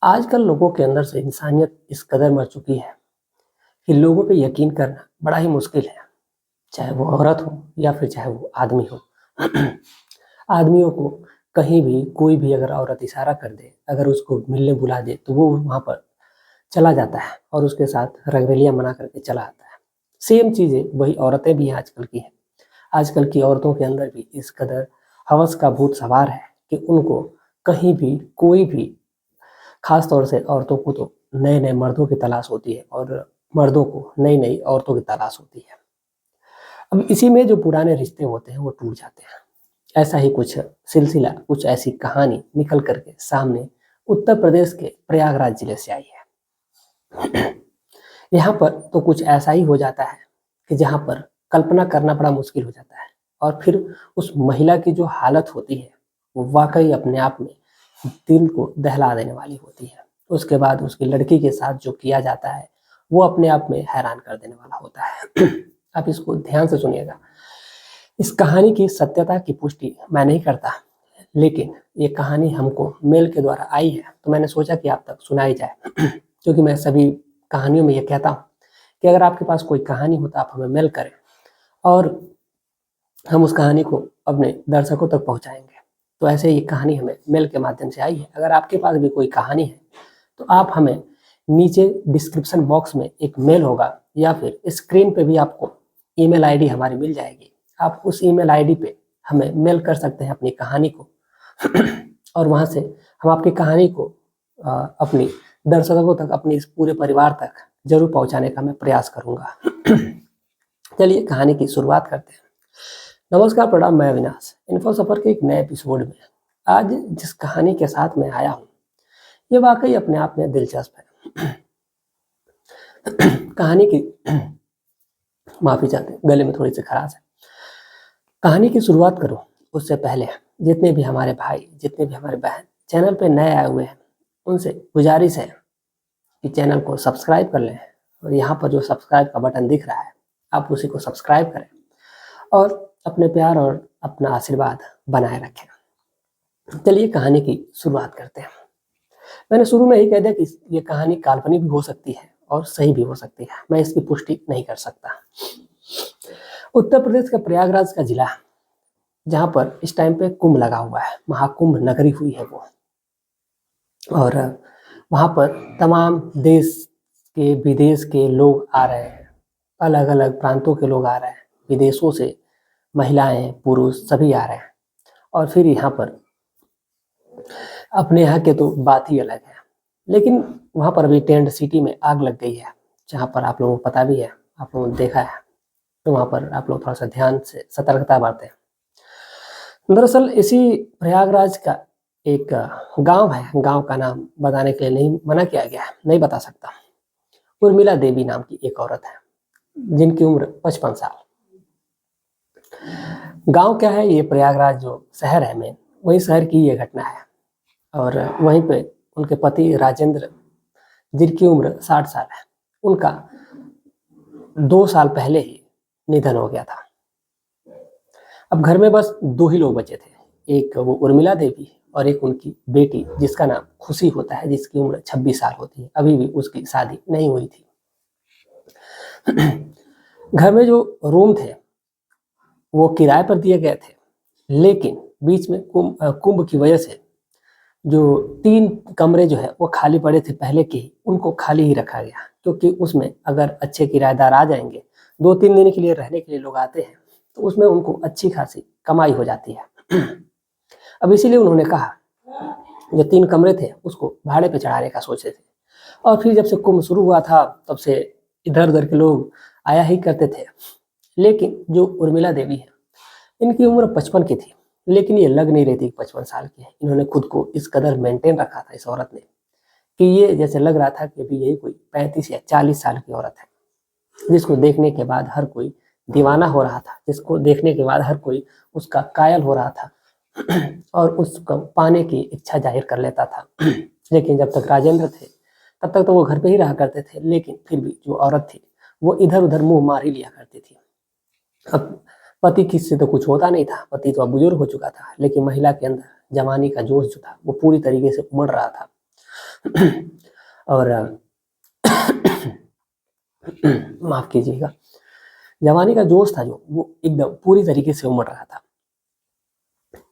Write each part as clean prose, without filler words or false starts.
आजकल लोगों के अंदर से इंसानियत इस कदर मर चुकी है कि लोगों पे यकीन करना बड़ा ही मुश्किल है, चाहे वो औरत हो या फिर चाहे वो आदमी हो। आदमियों को कहीं भी कोई भी अगर औरत इशारा कर दे, अगर उसको मिलने बुला दे, तो वो वहाँ पर चला जाता है और उसके साथ रंगरलियाँ मना करके चला आता है। सेम चीज़ें वही औरतें भी आजकल की हैं। आजकल की औरतों के अंदर भी इस कदर हवस का भूत सवार है कि उनको कहीं भी कोई भी, खास तौर से औरतों को तो नए-नए मर्दों की तलाश होती है और मर्दों को नई-नई औरतों की तलाश होती है। अब इसी में जो पुराने रिश्ते होते हैं वो टूट जाते हैं। ऐसा ही कुछ सिलसिला, कुछ ऐसी कहानी निकल कर के सामने उत्तर प्रदेश के प्रयागराज जिले से आई है। यहाँ पर तो कुछ ऐसा ही हो जाता है कि जहाँ पर कल्पना करना बड़ा मुश्किल हो जाता है और फिर उस महिला की जो हालत होती है, वो वाक़ई अपने आप में दिल को दहला देने वाली होती है। उसके बाद उसकी लड़की के साथ जो किया जाता है, वो अपने आप में हैरान कर देने वाला होता है। आप इसको ध्यान से सुनिएगा। इस कहानी की सत्यता की पुष्टि मैं नहीं करता, लेकिन ये कहानी हमको मेल के द्वारा आई है, तो मैंने सोचा कि आप तक सुनाई जाए। क्योंकि मैं सभी कहानियों में ये कहता हूँ कि अगर आपके पास कोई कहानी हो तो आप हमें मेल करें और हम उस कहानी को अपने दर्शकों तक पहुँचाएँगे। तो ऐसे ही कहानी हमें मेल के माध्यम से आई है। अगर आपके पास भी कोई कहानी है, तो आप हमें नीचे डिस्क्रिप्शन बॉक्स में एक मेल होगा या फिर स्क्रीन पे भी आपको ईमेल आईडी हमारी मिल जाएगी। आप उस ईमेल आईडी पे हमें मेल कर सकते हैं अपनी कहानी को। और वहाँ से हम आपकी कहानी को अपनी दर्शकों तक, अपने इस पूरे परिवार तक ज़रूर पहुँचाने का मैं प्रयास करूँगा। चलिए कहानी की शुरुआत करते हैं। नमस्कार, प्रणाम, मैं अविनाश। इन्फो सफ़र के एक नए एपिसोड में आज जिस कहानी के साथ मैं आया हूँ, ये वाक़ई अपने आप में दिलचस्प है। कहानी की माफ़ी चाहते हैं, गले में थोड़ी-सी खराश है। कहानी की शुरुआत करूँ उससे पहले जितने भी हमारे भाई, जितने भी हमारे बहन चैनल पे नए आए हुए हैं, उनसे गुज़ारिश है कि चैनल को सब्सक्राइब कर लें और यहाँ पर जो सब्सक्राइब का बटन दिख रहा है, आप उसी को सब्सक्राइब करें और अपने प्यार और अपना आशीर्वाद बनाए रखें। चलिए कहानी की शुरुआत करते हैं। मैंने शुरू में ही कह दिया कि ये कहानी काल्पनिक भी हो सकती है और सही भी हो सकती है। मैं इसकी पुष्टि नहीं कर सकता। उत्तर प्रदेश का प्रयागराज का जिला, जहाँ पर इस टाइम पे कुंभ लगा हुआ है, महाकुंभ नगरी हुई है वो। और वहाँ पर तमाम देश के, विदेश के लोग आ रहे हैं, अलग-अलग प्रांतों के लोग आ रहे हैं, विदेशों से महिलाएं, पुरुष सभी आ रहे हैं। और फिर यहाँ पर अपने यहाँ के तो बात ही अलग है, लेकिन वहाँ पर अभी टेंट सिटी में आग लग गई है, जहाँ पर आप लोगों को पता भी है, आप लोगों ने देखा है, तो वहाँ पर आप लोग थोड़ा सा ध्यान से सतर्कता बरतें। दरअसल इसी प्रयागराज का एक गांव है, गांव का नाम बताने के लिए नहीं मना किया गया है, नहीं बता सकता। उर्मिला देवी नाम की एक औरत है, जिनकी उम्र 55 साल। गांव क्या है, ये प्रयागराज जो शहर है मेन, वही शहर की ये घटना है। और वहीं पे उनके पति राजेंद्र, जिनकी उम्र 60 साल है, उनका 2 साल पहले ही निधन हो गया था। अब घर में बस 2 ही लोग बचे थे, एक वो उर्मिला देवी और एक उनकी बेटी, जिसका नाम खुशी होता है, जिसकी उम्र 26 साल होती है। अभी भी उसकी शादी नहीं हुई थी। घर में जो रूम थे वो किराए पर दिए गए थे, लेकिन बीच में कुंभ की वजह से जो 3 कमरे जो है वो खाली पड़े थे पहले के ही, उनको खाली ही रखा गया, क्योंकि उसमें अगर अच्छे किराएदार आ जाएंगे, 2-3 दिन के लिए रहने के लिए लोग आते हैं, तो उसमें उनको अच्छी खासी कमाई हो जाती है। अब इसीलिए उन्होंने कहा, जो 3 कमरे थे उसको भाड़े पे चढ़ाने का सोचे थे। और फिर जब से कुंभ शुरू हुआ था, तब से इधर-उधर के लोग आया ही करते थे। लेकिन जो उर्मिला देवी है, इनकी उम्र 55 की थी, लेकिन ये लग नहीं रही थी कि 55 साल की है। इन्होंने खुद को इस कदर मेंटेन रखा था इस औरत ने, कि ये जैसे लग रहा था कि अभी यही कोई 35 या 40 साल की औरत है, जिसको देखने के बाद हर कोई दीवाना हो रहा था, जिसको देखने के बाद हर कोई उसका कायल हो रहा था और उसको पाने की इच्छा जाहिर कर लेता था। लेकिन जब तक राजेंद्र थे, तब तक तो वो घर पे ही रहा करते थे, लेकिन फिर भी जो औरत थी, वो इधर-उधर मुँह मार ही लिया करती थी। अब पति किससे तो कुछ होता नहीं था, पति तो अब बुजुर्ग हो चुका था, लेकिन महिला के अंदर जवानी का जोश जो था, वो पूरी तरीके से उमड़ रहा था। और माफ कीजिएगा, जवानी का जोश था जो, वो एकदम पूरी तरीके से उमड़ रहा था।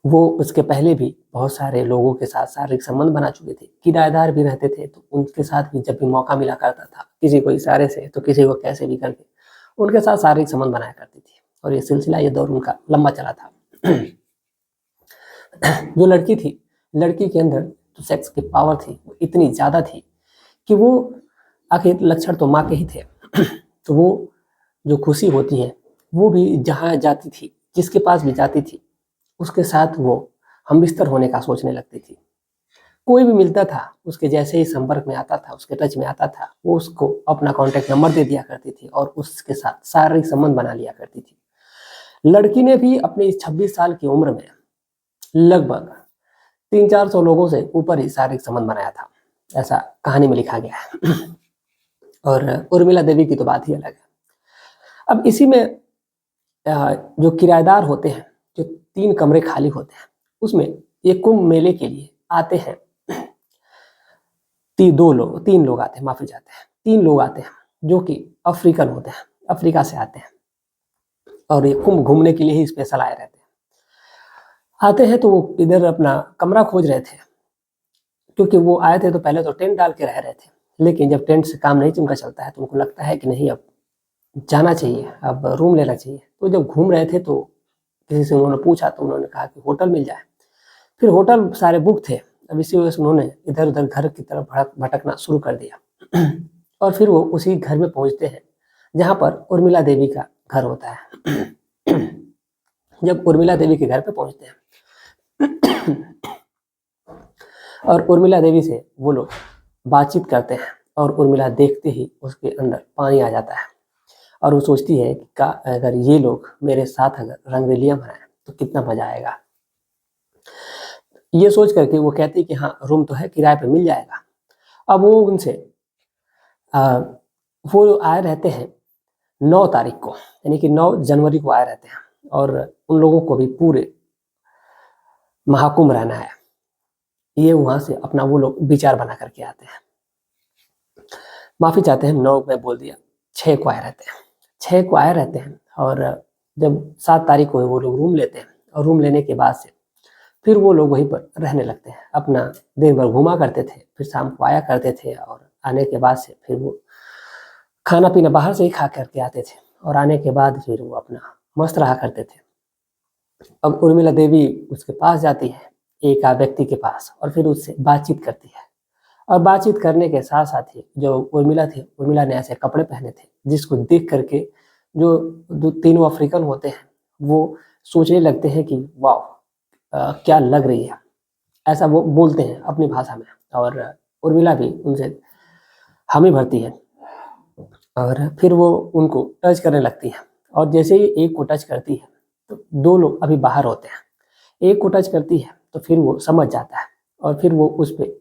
वो उसके पहले भी बहुत सारे लोगों के साथ शारीरिक संबंध बना चुके थे, किराएदार भी रहते थे, तो उनके साथ भी जब भी मौका मिला करता था, किसी को इशारे से तो किसी को कैसे भी करके उनके साथ शारीरिक संबंध बनाया करती थी। और ये सिलसिला, ये दौर उनका लंबा चला था। जो लड़की थी, लड़की के अंदर जो सेक्स की पावर थी वो इतनी ज़्यादा थी कि वो, आखिर लक्षण तो माँ के ही थे, तो वो जो खुशी होती है वो भी जहाँ जाती थी, जिसके पास भी जाती थी, उसके साथ वो हमबिस्तर होने का सोचने लगती थी। कोई भी मिलता था, उसके जैसे ही संपर्क में आता था, उसके टच में आता था, वो उसको अपना कॉन्टैक्ट नंबर दे दिया करती थी और उसके साथ शारीरिक संबंध बना लिया करती थी। लड़की ने भी अपनी 26 साल की उम्र में लगभग 300-400 लोगों से ऊपर ही शारीरिक संबंध बनाया था, ऐसा कहानी में लिखा गया है। और उर्मिला देवी की तो बात ही अलग है। अब इसी में जो किराएदार होते हैं, जो 3 कमरे खाली होते हैं, उसमें ये कुंभ मेले के लिए आते हैं 3 लोग आते हैं, माफी चाहते हैं, 3 लोग आते हैं जो कि अफ्रीकन होते हैं, अफ्रीका से आते हैं और ये कुंभ घूमने के लिए ही स्पेशल आए रहते हैं। आते हैं तो वो इधर अपना कमरा खोज रहे थे, क्योंकि वो आए थे तो पहले तो टेंट डाल के रह रहे थे, लेकिन जब टेंट से काम नहीं उनका चलता है तो उनको लगता है कि नहीं, अब जाना चाहिए, अब रूम लेना चाहिए। तो जब घूम रहे थे तो किसी से उन्होंने पूछा तो उन्होंने कहा कि होटल मिल जाए। फिर होटल सारे बुक थे, अब इसी वजह से उन्होंने इधर उधर घर की तरफ भटकना शुरू कर दिया। और फिर वो उसी घर में पहुंचते हैं जहाँ पर उर्मिला देवी का घर होता है। जब उर्मिला देवी के घर पे पहुंचते हैं और उर्मिला देवी से वो लोग बातचीत करते हैं और उर्मिला देखते ही उसके अंदर पानी आ जाता है और वो सोचती है कि अगर ये लोग मेरे साथ अगर रंगरेलियां मनाएं तो कितना मजा आएगा। ये सोच करके वो कहती है कि हाँ, रूम तो है, किराए पे मिल जाएगा। अब वो उनसे वो आए रहते हैं 9 तारीख को, यानी कि 9 जनवरी को आए रहते हैं और उन लोगों को भी पूरे महाकुंभ रहना है। ये वहां से अपना वो लोग विचार बना करके आते हैं। माफी चाहते हैं, 9 में बोल दिया, 6 को आए रहते हैं। 6 को आए रहते हैं और जब 7 तारीख को वो लोग रूम लेते हैं और रूम लेने के बाद से फिर वो लोग वहीं पर रहने लगते हैं। अपना दिन भर घूमा करते थे, फिर शाम को आया करते थे और आने के बाद से फिर वो खाना पीना बाहर से ही खा करके आते थे और आने के बाद फिर वो अपना मस्त रहा करते थे। अब उर्मिला देवी उसके पास जाती है, एक व्यक्ति के पास, और फिर उससे बातचीत करती है। और बातचीत करने के साथ साथ ही जो उर्मिला थी, उर्मिला ने ऐसे कपड़े पहने थे जिसको देख करके जो तीनों अफ्रीकन होते हैं वो सोचने लगते हैं कि वाह, क्या लग रही है, ऐसा वो बोलते हैं अपनी भाषा में। और उर्मिला भी उनसे हामी भरती है और फिर वो उनको टच करने लगती है। और जैसे ही एक को टच करती है तो 2 लोग अभी बाहर होते हैं। एक को टच करती है तो फिर वो समझ जाता है और फिर वो उस पे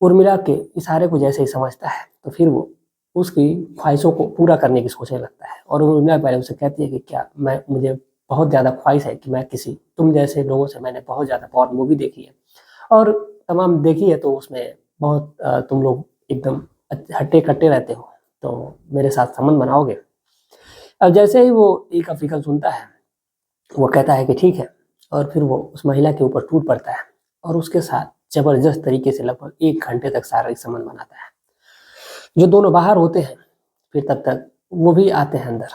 उर्मिला के इशारे को जैसे ही समझता है तो फिर वो उसकी ख्वाहिशों को पूरा करने की सोचने लगता है। और उर्मिला पहले उसे कहती है कि क्या मुझे बहुत ज़्यादा ख्वाहिश है कि मैं किसी तुम जैसे लोगों से, मैंने बहुत ज़्यादा पॉर्न मूवी देखी है और तमाम देखी है, तो उसमें बहुत तुम लोग एकदम हट्टे कट्टे रहते हो, तो मेरे साथ संबंध बनाओगे। अब जैसे ही वो एक अफ्रीकन सुनता है, वो कहता है कि ठीक है, और फिर वो उस महिला के ऊपर टूट पड़ता है और उसके साथ जबरदस्त तरीके से लगभग 1 घंटे तक शारीरिक संबंध बनाता है। जो दोनों बाहर होते हैं फिर तब तक वो भी आते हैं अंदर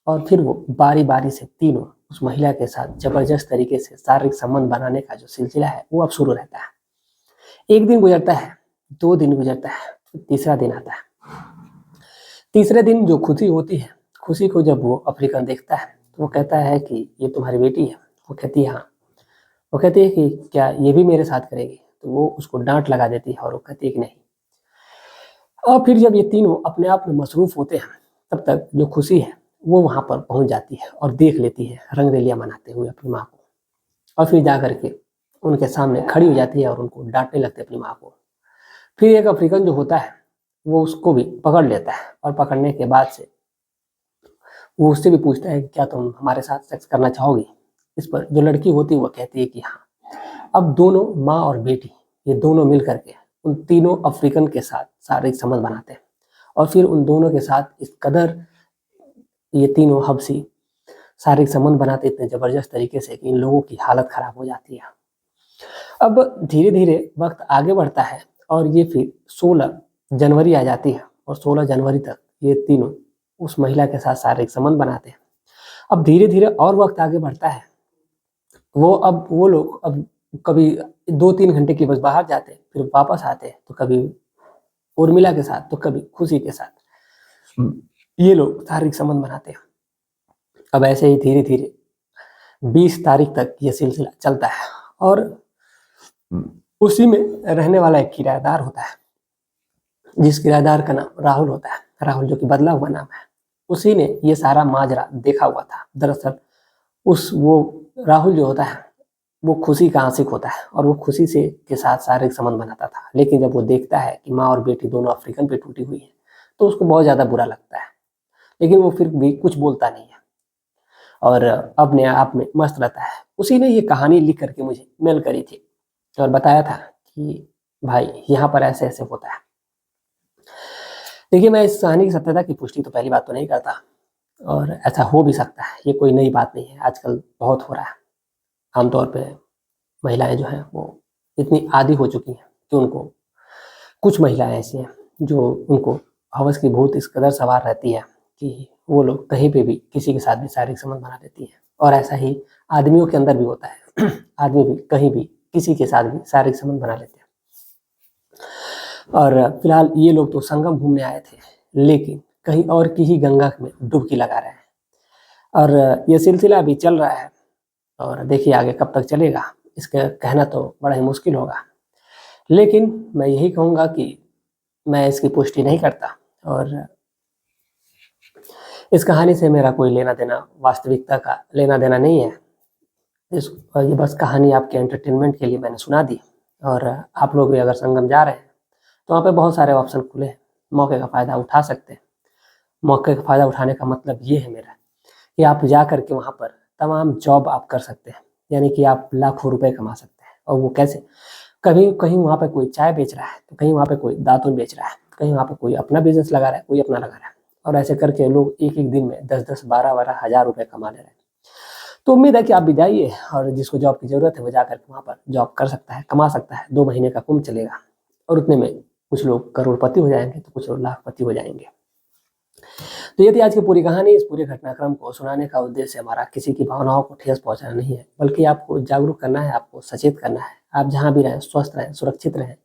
और फिर वो बारी बारी से तीनों उस महिला के साथ जबरदस्त तरीके से शारीरिक संबंध बनाने का जो सिलसिला है वो अब शुरू रहता है। 1 दिन गुजरता है, 2 दिन गुजरता है, तीसरा दिन आता है। तीसरे दिन जो खुशी होती है, खुशी को जब वो अफ्रीकन देखता है तो वो कहता है कि ये तुम्हारी बेटी है। वो कहती है हाँ। वो कहती है कि क्या ये भी मेरे साथ करेगी? तो वो उसको डांट लगा देती है और वो कहती है कि नहीं। और फिर जब ये तीनों अपने आप में मसरूफ होते हैं तब तक जो खुशी है वो वहाँ पर पहुँच जाती है और देख लेती है रंगरेलियाँ मनाते हुए अपनी माँ को, और फिर जा करके उनके सामने खड़ी हो जाती है और उनको डांटने लगती है अपनी माँ को। फिर एक अफ्रीकन जो होता है वो उसको भी पकड़ लेता है और पकड़ने के बाद से वो उससे भी पूछता है कि क्या तुम हमारे साथ सेक्स करना चाहोगी? इस पर जो लड़की होती है वो कहती है कि हाँ। अब दोनों माँ और बेटी ये दोनों मिल करके उन तीनों अफ्रीकन के साथ शारीरिक संबंध बनाते हैं और फिर उन दोनों के साथ इस कदर ये तीनों हबशी शारीरिक संबंध बनाते इतने जबरदस्त तरीके से कि इन लोगों की हालत खराब हो जाती है। अब धीरे धीरे वक्त आगे बढ़ता है और ये फिर 16 जनवरी आ जाती है और 16 जनवरी तक ये तीनों उस महिला के साथ शारीरिक संबंध बनाते हैं। अब धीरे धीरे और वक्त आगे बढ़ता है, वो लोग अब कभी 2-3 घंटे के लिए बस बाहर जाते हैं, फिर वापस आते हैं, तो कभी उर्मिला के साथ तो कभी खुशी के साथ ये लोग शारीरिक संबंध बनाते हैं। अब ऐसे ही धीरे धीरे 20 तारीख तक ये सिलसिला चलता है और उसी में रहने वाला एक किराएदार होता है, जिस किराएदार का नाम राहुल होता है, राहुल जो कि बदला हुआ नाम है। उसी ने ये सारा माजरा देखा हुआ था। दरअसल वो राहुल जो होता है वो खुशी का आशिक होता है और वो खुशी से के साथ शारीरिक संबंध बनाता था, लेकिन जब वो देखता है कि माँ और बेटी दोनों अफ्रीकन पे टूटी हुई है तो उसको बहुत ज़्यादा बुरा लगता है, लेकिन वो फिर भी कुछ बोलता नहीं है और अपने आप में मस्त रहता है। उसी ने ये कहानी लिख करके मुझे मेल करी थी और बताया था कि भाई यहाँ पर ऐसे ऐसे होता है। देखिए, मैं इस कहानी की सत्यता की पुष्टि तो पहली बात तो नहीं करता और ऐसा हो भी सकता है, ये कोई नई बात नहीं है, आजकल बहुत हो रहा है। आमतौर पे महिलाएं जो हैं वो इतनी आदी हो चुकी हैं कि उनको, कुछ महिलाएं ऐसी हैं जो उनको हवस की भूत इस कदर सवार रहती है कि वो लोग कहीं पे भी किसी के साथ भी शारीरिक संबंध बना लेती हैं। और ऐसा ही आदमियों के अंदर भी होता है आदमी भी कहीं भी किसी के साथ भी शारीरिक संबंध बना लेते हैं। और फिलहाल ये लोग तो संगम घूमने आए थे, लेकिन कहीं और की ही गंगा में डुबकी लगा रहे हैं और ये सिलसिला अभी चल रहा है और देखिए आगे कब तक चलेगा, इसका कहना तो बड़ा ही मुश्किल होगा। लेकिन मैं यही कहूँगा कि मैं इसकी पुष्टि नहीं करता और इस कहानी से मेरा कोई लेना देना, वास्तविकता का लेना देना नहीं है। ये बस कहानी आपके एंटरटेनमेंट के लिए मैंने सुना दी। और आप लोग भी अगर संगम जा रहे हैं तो वहाँ पे बहुत सारे ऑप्शन खुले हैं, मौके का फ़ायदा उठा सकते हैं। मौके का फ़ायदा उठाने का मतलब ये है मेरा कि आप जा कर के वहाँ पर तमाम जॉब आप कर सकते हैं, यानी कि आप लाखों रुपए कमा सकते हैं। और वो कैसे? कभी कहीं वहाँ पे कोई चाय बेच रहा है, तो कहीं वहाँ पे कोई दातुन बेच रहा है, कहीं वहाँ पे कोई अपना बिजनेस लगा रहा है, कोई अपना लगा रहा है, और ऐसे करके लोग एक एक दिन में 10-10, 12-12 हज़ार रुपये कमा ले रहे हैं। तो उम्मीद है कि आप भी जाइए और जिसको जॉब की ज़रूरत है वो जा करके वहाँ पर जॉब कर सकता है, कमा सकता है। 2 महीने का कुंभ चलेगा और उतने में कुछ लोग करोड़पति हो जाएंगे तो कुछ लोग लाखपति हो जाएंगे। तो ये थी आज की पूरी कहानी। इस पूरे घटनाक्रम को सुनाने का उद्देश्य हमारा किसी की भावनाओं को ठेस पहुंचाना नहीं है, बल्कि आपको जागरूक करना है, आपको सचेत करना है। आप जहाँ भी रहें स्वस्थ रहें, सुरक्षित रहें,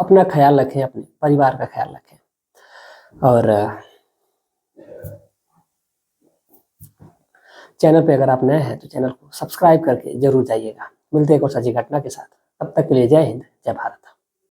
अपना ख्याल रखें, अपने परिवार का ख्याल रखें। और चैनल पे अगर आप नए हैं तो चैनल को सब्सक्राइब करके जरूर जाइएगा। मिलते हैं एक और सच्ची घटना के साथ, तब तक के लिए जय हिंद, जय भारत।